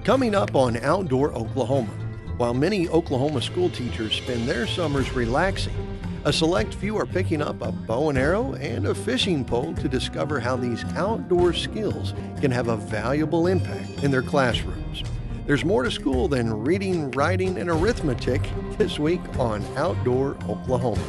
Coming up on Outdoor Oklahoma, while many Oklahoma school teachers spend their summers relaxing, a select few are picking up a bow and arrow and a fishing pole to discover how these outdoor skills can have a valuable impact in their classrooms. There's more to school than reading, writing, and arithmetic this week on Outdoor Oklahoma.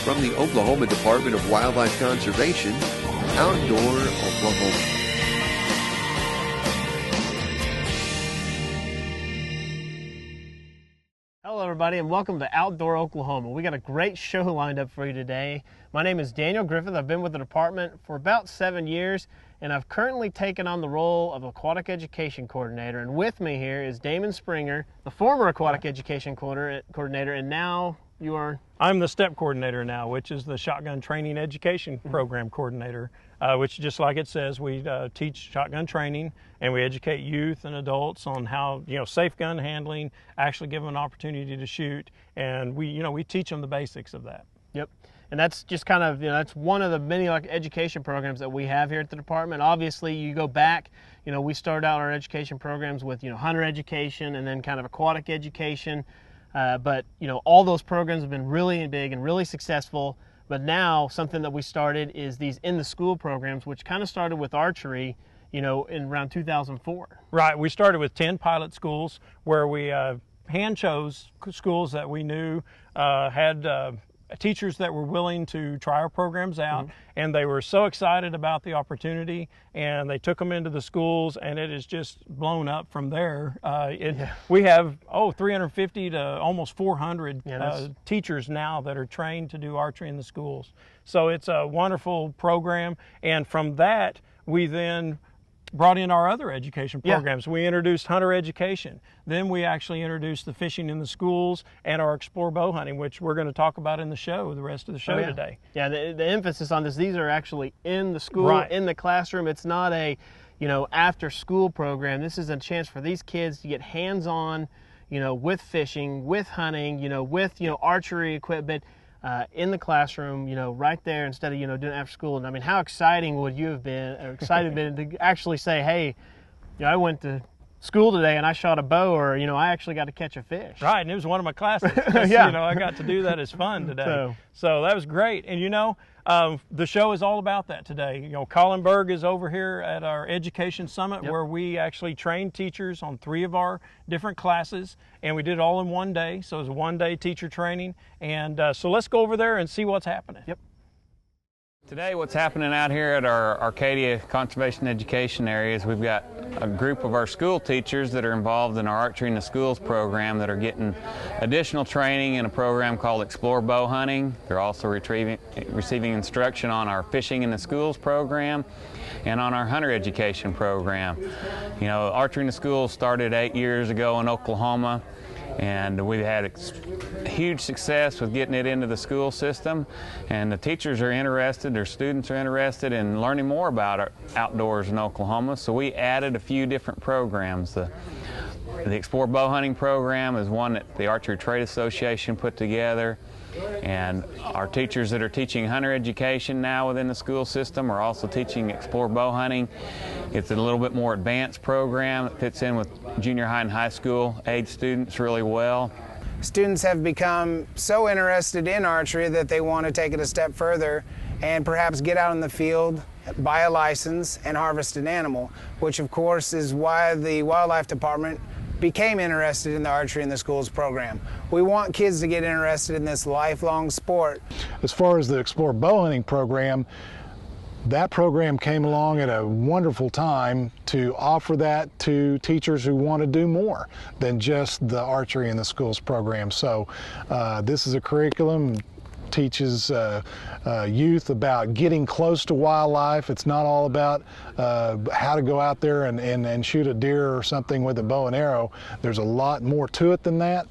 From the Oklahoma Department of Wildlife Conservation, Outdoor Oklahoma. Hello everybody and welcome to Outdoor Oklahoma. We got a great show lined up for you today. My name is Daniel Griffith. I've been with the department for about 7 years and I've currently taken on the role of Aquatic Education Coordinator. And with me here is Damon Springer, the former Aquatic Education Coordinator, and now you are... I'm the STEP coordinator now, which is the Shotgun Training Education Program Coordinator, which just like it says, we teach shotgun training and we educate youth and adults on how, safe gun handling, actually give them an opportunity to shoot, and we teach them the basics of that. Yep. And that's just kind of, that's one of the many education programs that we have here at the department. Obviously, you go back, we started out our education programs with, hunter education and then kind of aquatic education. But all those programs have been really big and really successful. But now something that we started is these in the school programs, which kind of started with archery, in around 2004. Right. We started with 10 pilot schools where we hand chose schools that we knew had teachers that were willing to try our programs out, and they were so excited about the opportunity, and they took them into the schools, and it has just blown up from there. We have 350 to almost 400 teachers now that are trained to do archery in the schools. So it's a wonderful program, and from that we then brought in our other education programs. We introduced hunter education. Then we actually introduced the fishing in the schools and our explore bow hunting, which we're going to talk about in the show, the rest of the show today. Yeah, the emphasis on this, these are actually in the school, in the classroom. It's not a, after school program. This is a chance for these kids to get hands-on, with fishing, with hunting, with, archery equipment, in the classroom, right there, instead of, doing it after school. And I mean, how exciting would you have been, or excited been to actually say, hey, I went to school today and I shot a bow, or, I actually got to catch a fish. Right, and it was one of my classes. I got to do that as fun today. So that was great. And, the show is all about that today. Colin Berg is over here at our Education Summit where we actually trained teachers on 3 of our different classes, and we did it all in one day. So it was a one-day teacher training. And so let's go over there and see what's happening. Yep. Today what's happening out here at our Arcadia Conservation Education area is we've got a group of our school teachers that are involved in our Archery in the Schools program that are getting additional training in a program called Explore Bow Hunting. They're also receiving instruction on our Fishing in the Schools program and on our Hunter Education program. Archery in the Schools started 8 years ago in Oklahoma, and we've had huge success with getting it into the school system, and the teachers are interested, their students are interested in learning more about our outdoors in Oklahoma, so we added a few different programs. The Explore Bow Hunting program is one that the Archery Trade Association put together, and our teachers that are teaching hunter education now within the school system are also teaching Explore Bow Hunting. It's a little bit more advanced program. It fits in with junior high and high school age students really well. Students have become so interested in archery that they want to take it a step further and perhaps get out in the field, buy a license, and harvest an animal, which of course is why the Wildlife Department became interested in the Archery in the Schools program. We want kids to get interested in this lifelong sport. As far as the Explore Bowhunting program, that program came along at a wonderful time to offer that to teachers who want to do more than just the Archery in the Schools program. So this is a curriculum teaches youth about getting close to wildlife. It's not all about how to go out there and shoot a deer or something with a bow and arrow. There's a lot more to it than that.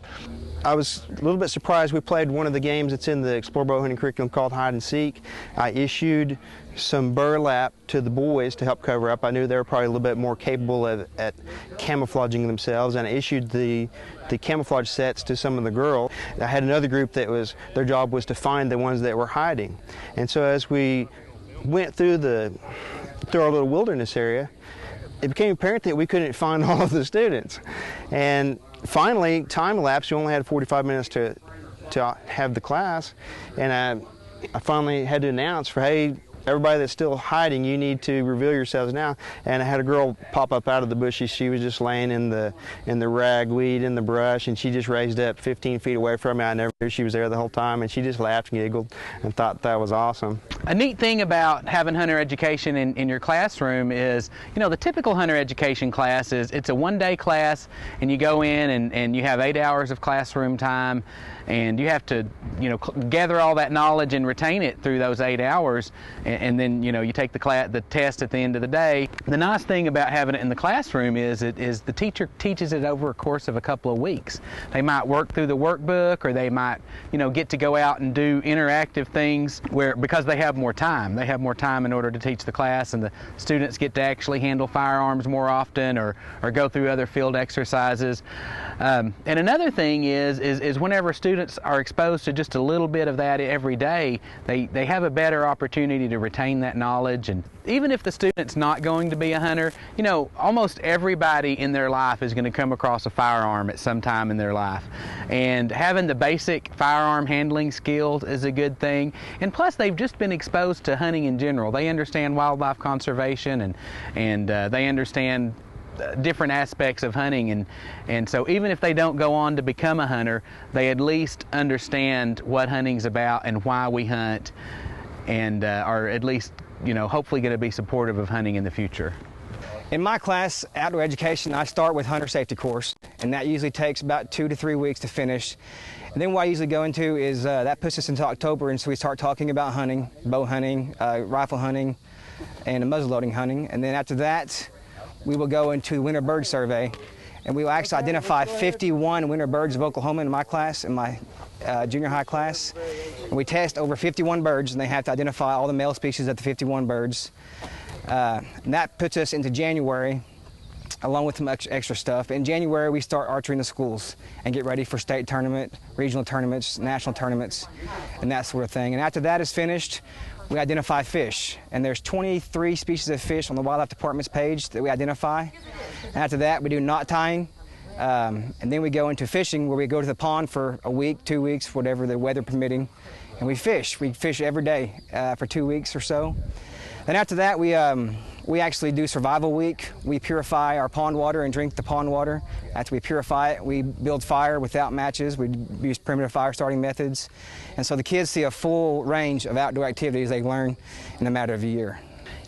I was a little bit surprised. We played one of the games that's in the Explore Bowhunting curriculum called Hide and Seek. I issued some burlap to the boys to help cover up. I knew they were probably a little bit more capable at camouflaging themselves, and I issued the camouflage sets to some of the girls. I had another group that their job was to find the ones that were hiding. And so as we went through our little wilderness area, it became apparent that we couldn't find all of the students. And finally, time elapsed. We only had 45 minutes to have the class, and I finally had to announce hey, everybody that's still hiding, you need to reveal yourselves now. And I had a girl pop up out of the bushes. She was just laying in the ragweed in the brush, and she just raised up 15 feet away from me. I never knew she was there the whole time, and she just laughed and giggled and thought that was awesome. A neat thing about having hunter education in your classroom is, the typical hunter education class is it's a one-day class, and you go in and you have 8 hours of classroom time, and you have to, gather all that knowledge and retain it through those 8 hours, and then, you take the test at the end of the day. The nice thing about having it in the classroom is the teacher teaches it over a course of a couple of weeks. They might work through the workbook, or they might, get to go out and do interactive things because they have more time. They have more time in order to teach the class, and the students get to actually handle firearms more often, or go through other field exercises. And another thing is whenever students are exposed to just a little bit of that every day, they have a better opportunity to retain that knowledge. And even if the student's not going to be a hunter, almost everybody in their life is going to come across a firearm at some time in their life. And having the basic firearm handling skills is a good thing. And plus, they've just been exposed to hunting in general. They understand wildlife conservation, and they understand different aspects of hunting, and so even if they don't go on to become a hunter, they at least understand what hunting's about and why we hunt, and are at least hopefully going to be supportive of hunting in the future. In my class, outdoor education, I start with hunter safety course, and that usually takes about 2 to 3 weeks to finish. And then what I usually go into is that puts us into October, and so we start talking about hunting, bow hunting, rifle hunting, and muzzleloading hunting. And then after that, we will go into the winter bird survey, and we will actually identify 51 winter birds of Oklahoma in my class, in my junior high class. And we test over 51 birds, and they have to identify all the male species of the 51 birds. And that puts us into January, along with some extra stuff. In January, we start archery in the schools and get ready for state tournament, regional tournaments, national tournaments, and that sort of thing. And after that is finished, we identify fish, and there's 23 species of fish on the Wildlife Department's page that we identify. And after that, we do knot tying, and then we go into fishing, where we go to the pond for a week, 2 weeks, whatever the weather permitting, and we fish. We fish every day for 2 weeks or so. Then after that, we actually do survival week. We purify our pond water and drink the pond water. After we purify it, we build fire without matches. We use primitive fire starting methods. And so the kids see a full range of outdoor activities they learn in a matter of a year.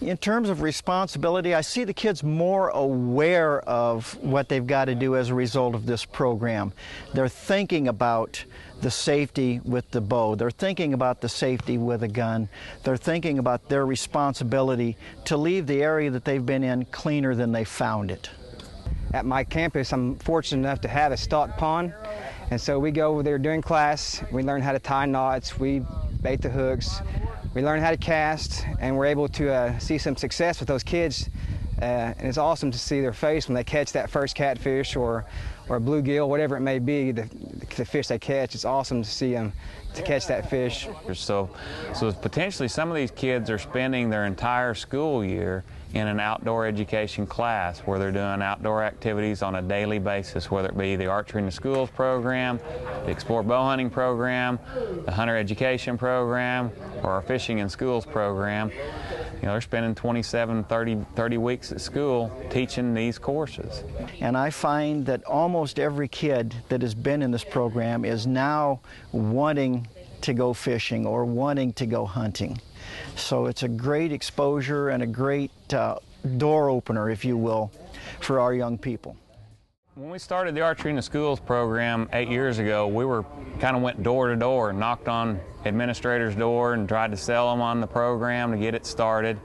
In terms of responsibility, I see the kids more aware of what they've got to do as a result of this program. They're thinking about the safety with the bow. They're thinking about the safety with a gun. They're thinking about their responsibility to leave the area that they've been in cleaner than they found it. At my campus, I'm fortunate enough to have a stocked pond, and so we go over there during class. We learn how to tie knots, we bait the hooks, we learn how to cast, and we're able to see some success with those kids. And it's awesome to see their face when they catch that first catfish or a bluegill, whatever it may be, the fish they catch. It's awesome to see them to catch that fish. So potentially some of these kids are spending their entire school year in an outdoor education class where they're doing outdoor activities on a daily basis, whether it be the Archery in the Schools program, the Explore Bowhunting program, the Hunter Education program, or our Fishing in Schools program. You know, they're spending 27, 30 weeks at school teaching these courses. And I find that almost every kid that has been in this program is now wanting to go fishing or wanting to go hunting. So it's a great exposure and a great door opener, if you will, for our young people. When we started the Archery in the Schools program 8 years ago, we kind of went door to door, knocked on administrators' door and tried to sell them on the program to get it started.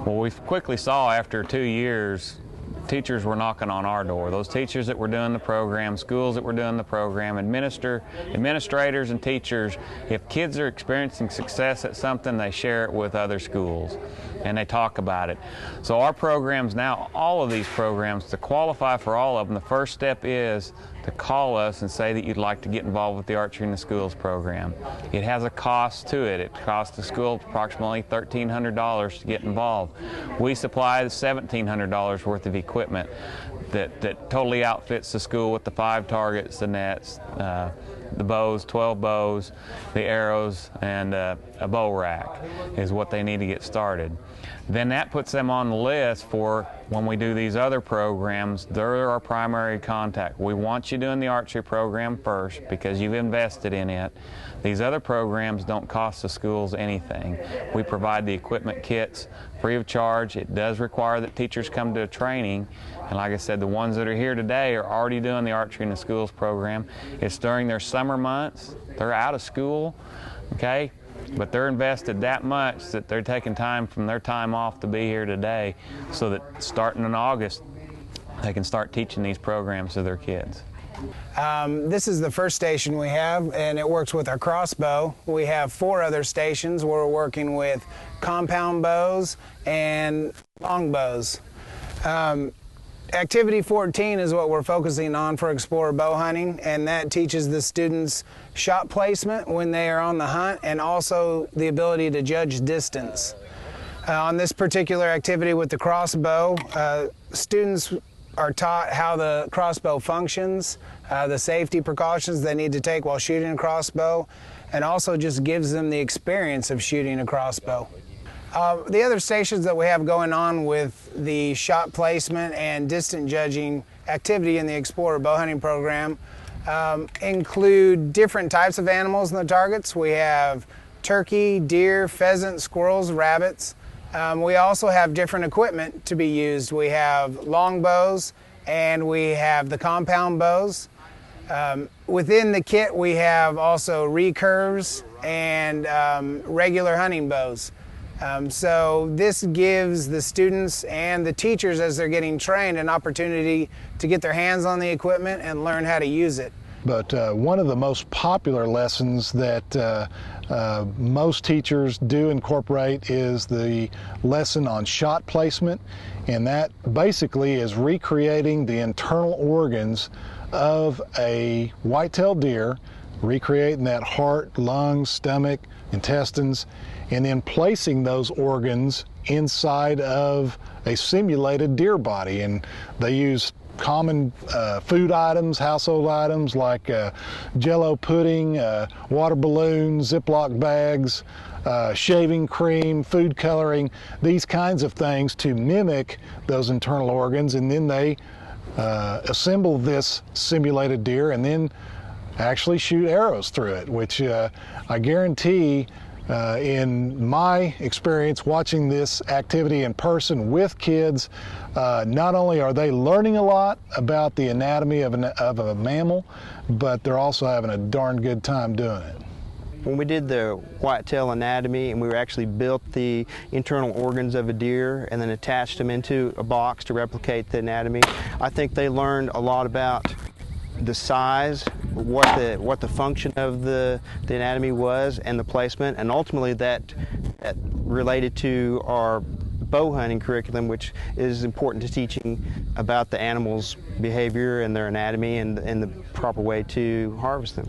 Well, we quickly saw after 2 years, teachers were knocking on our door. Those teachers that were doing the program, schools that were doing the program, administrators and teachers, if kids are experiencing success at something, they share it with other schools and they talk about it. So our programs now, all of these programs, to qualify for all of them, the first step is to call us and say that you'd like to get involved with the Archery in the Schools program. It has a cost to it. It costs the school approximately $1,300 to get involved. We supply $1,700 worth of equipment that totally outfits the school with the 5 targets, the nets, the bows, 12 bows, the arrows, and a bow rack is what they need to get started. Then that puts them on the list for when we do these other programs. They're our primary contact. We want you doing the archery program first because you've invested in it. These other programs don't cost the schools anything. We provide the equipment kits free of charge. It does require that teachers come to a training. And like I said, the ones that are here today are already doing the Archery in the Schools program. It's during their summer months. They're out of school, okay? But they're invested that much that they're taking time from their time off to be here today so that starting in August, they can start teaching these programs to their kids. This is the first station we have, and it works with our crossbow. We have 4 other stations where we're working with compound bows and long bows. Activity 14 is what we're focusing on for Explorer bow hunting, and that teaches the students shot placement when they are on the hunt and also the ability to judge distance. On this particular activity with the crossbow, students are taught how the crossbow functions, the safety precautions they need to take while shooting a crossbow, and also just gives them the experience of shooting a crossbow. The other stations that we have going on with the shot placement and distant judging activity in the Explorer bow hunting program include different types of animals in the targets. We have turkey, deer, pheasant, squirrels, rabbits. We also have different equipment to be used. We have long bows and we have the compound bows. Within the kit we have also recurves and regular hunting bows. So this gives the students and the teachers, as they're getting trained, an opportunity to get their hands on the equipment and learn how to use it. But one of the most popular lessons that most teachers do incorporate is the lesson on shot placement, and that basically is recreating the internal organs of a white-tailed deer, recreating that heart, lungs, stomach, intestines, and then placing those organs inside of a simulated deer body. And they use common food items, household items like Jell-O pudding, water balloons, Ziploc bags, shaving cream, food coloring, these kinds of things to mimic those internal organs, and then they assemble this simulated deer and then actually shoot arrows through it, which I guarantee in my experience watching this activity in person with kids, not only are they learning a lot about the anatomy of a mammal, but they're also having a darn good time doing it. When we did the whitetail anatomy and we actually built the internal organs of a deer and then attached them into a box to replicate the anatomy, I think they learned a lot about the size, what the function of the anatomy was, and the placement, and ultimately that related to our bow hunting curriculum, which is important to teaching about the animal's behavior and their anatomy and the proper way to harvest them.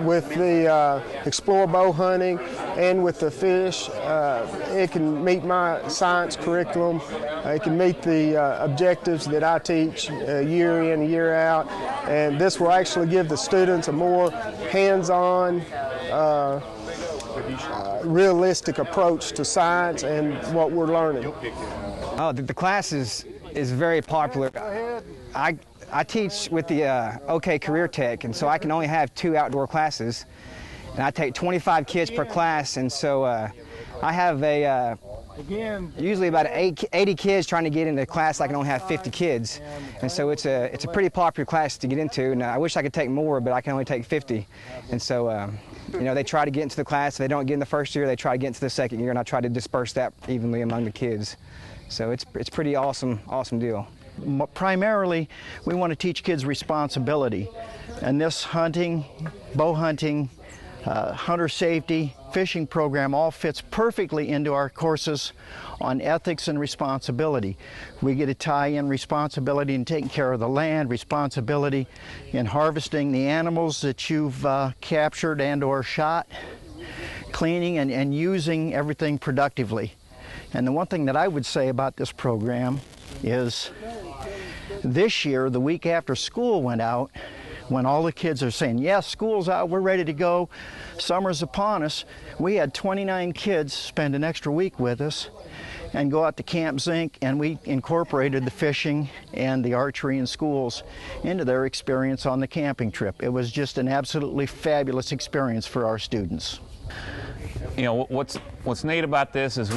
With the Explorer bow hunting and with the fish, it can meet my science curriculum. It can meet the objectives that I teach year in and year out, and this will actually give the students a more hands-on realistic approach to science and what we're learning. Oh, the class is very popular. I teach with the OK Career Tech, and so I can only have 2 outdoor classes. And I take 25 kids per class, and so I have usually about 80 kids trying to get into class. I can only have 50 kids, and so it's a pretty popular class to get into. And I wish I could take more, but I can only take 50. And so you know, they try to get into the class. If they don't get in the first year, they try to get into the second year, and I try to disperse that evenly among the kids. So it's pretty awesome deal. Primarily, we want to teach kids responsibility, and this hunting, bow hunting, hunter safety, fishing program all fits perfectly into our courses on ethics and responsibility. We get to tie in responsibility in taking care of the land, responsibility in harvesting the animals that you've captured and or shot, cleaning and using everything productively. And the one thing that I would say about this program is this year, the week after school went out, when all the kids are saying, yes, school's out, we're ready to go, summer's upon us, we had 29 kids spend an extra week with us and go out to Camp Zinc, and we incorporated the fishing and the archery in schools into their experience on the camping trip. It was just an absolutely fabulous experience for our students. You know, what's neat about this is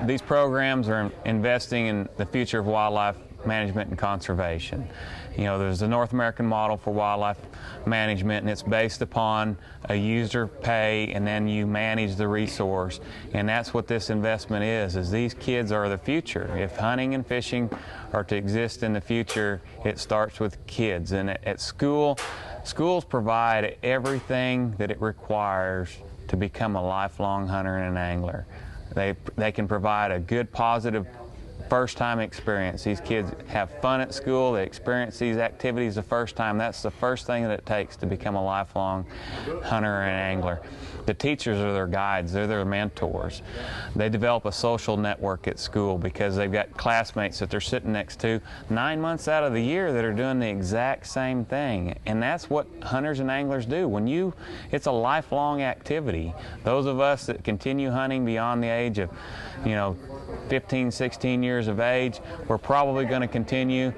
these programs are investing in the future of wildlife management and conservation. You know, there's the North American model for wildlife management, and it's based upon a user pay, and then you manage the resource. And that's what this investment is these kids are the future. If hunting and fishing are to exist in the future, it starts with kids. And at schools provide everything that it requires to become a lifelong hunter and an angler. They can provide a good, positive first-time experience. These kids have fun at school, they experience these activities the first time. That's the first thing that it takes to become a lifelong hunter and angler. The teachers are their guides, they're their mentors. They develop a social network at school because they've got classmates that they're sitting next to 9 months out of the year that are doing the exact same thing. And that's what hunters and anglers do. It's a lifelong activity. Those of us that continue hunting beyond the age of, 15, 16 years of age, we're probably going to continue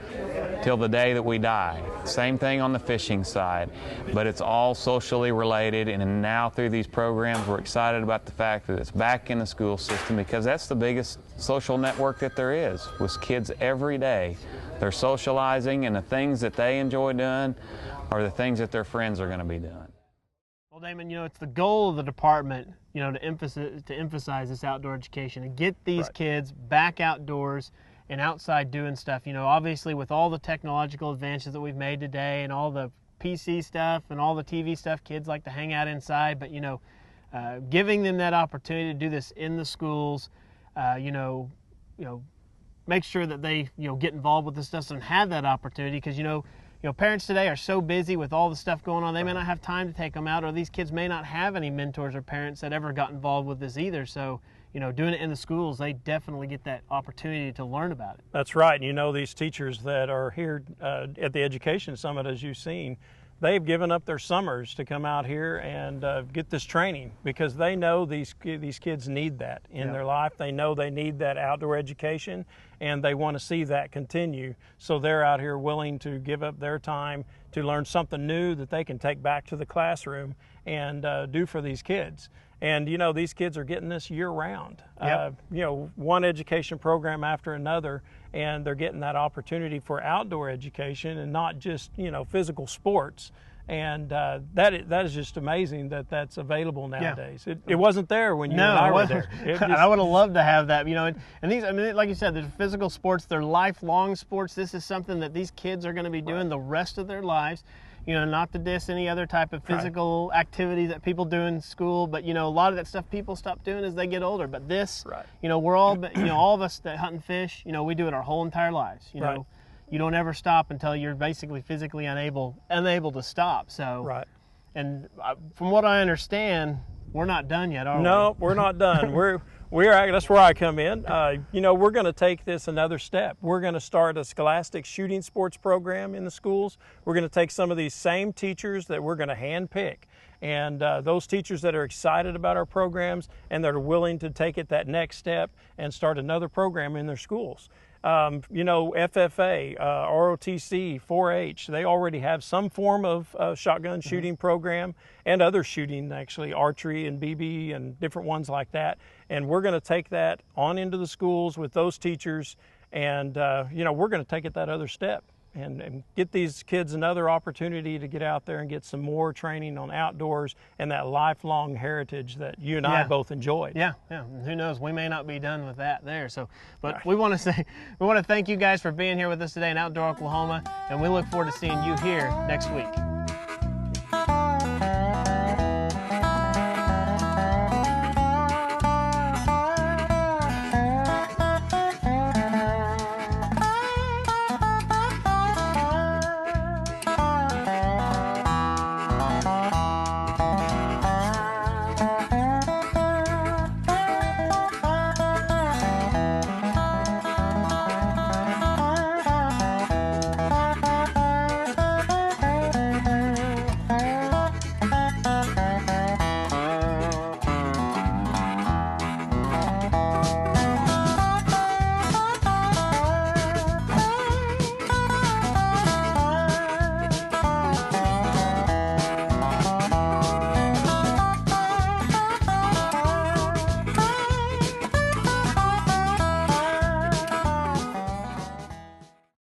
till the day that we die. Same thing on the fishing side, but it's all socially related, and now through these programs we're excited about the fact that it's back in the school system because that's the biggest social network that there is. With kids every day, they're socializing, and the things that they enjoy doing are the things that their friends are going to be doing. Well, Damon, it's the goal of the department, to emphasize this outdoor education and get these kids back outdoors and outside doing stuff. Obviously with all the technological advances that we've made today and all the PC stuff and all the TV stuff, kids like to hang out inside, but giving them that opportunity to do this in the schools, make sure that they get involved with this stuff and have that opportunity, because parents today are so busy with all the stuff going on, they may not have time to take them out, or these kids may not have any mentors or parents that ever got involved with this either. So, doing it in the schools, they definitely get that opportunity to learn about it. That's right. These teachers that are here at the Education Summit, as you've seen, they've given up their summers to come out here and get this training because they know these kids need that in their life. They know they need that outdoor education, and they want to see that continue. So they're out here willing to give up their time to learn something new that they can take back to the classroom and do for these kids. And these kids are getting this year-round. One education program after another, and they're getting that opportunity for outdoor education and not just physical sports. And that is just amazing that that's available nowadays. It wasn't there when you and I were there. I would have loved to have that. And these, like you said, there's physical sports. They're lifelong sports. This is something that these kids are going to be doing the rest of their lives. Not to diss any other type of physical activity that people do in school, but a lot of that stuff people stop doing as they get older. But this, we're all, all of us that hunt and fish, we do it our whole entire lives. You don't ever stop until you're basically physically unable to stop. So, and from what I understand, we're not done yet, are we? No, we're not done. That's where I come in. You know, we're going to take this another step. We're going to start a scholastic shooting sports program in the schools. We're going to take some of these same teachers that we're going to hand pick, and those teachers that are excited about our programs and that are willing to take it that next step and start another program in their schools. You know, FFA, ROTC, 4-H, they already have some form of shotgun shooting program, and other shooting, actually, archery and BB and different ones like that. And we're going to take that on into the schools with those teachers, and, you know, we're going to take it that other step and get these kids another opportunity to get out there and get some more training on outdoors and that lifelong heritage that you and I both enjoyed. Yeah. Who knows? We may not be done with that there. So, but we want to thank you guys for being here with us today in Outdoor Oklahoma, and we look forward to seeing you here next week.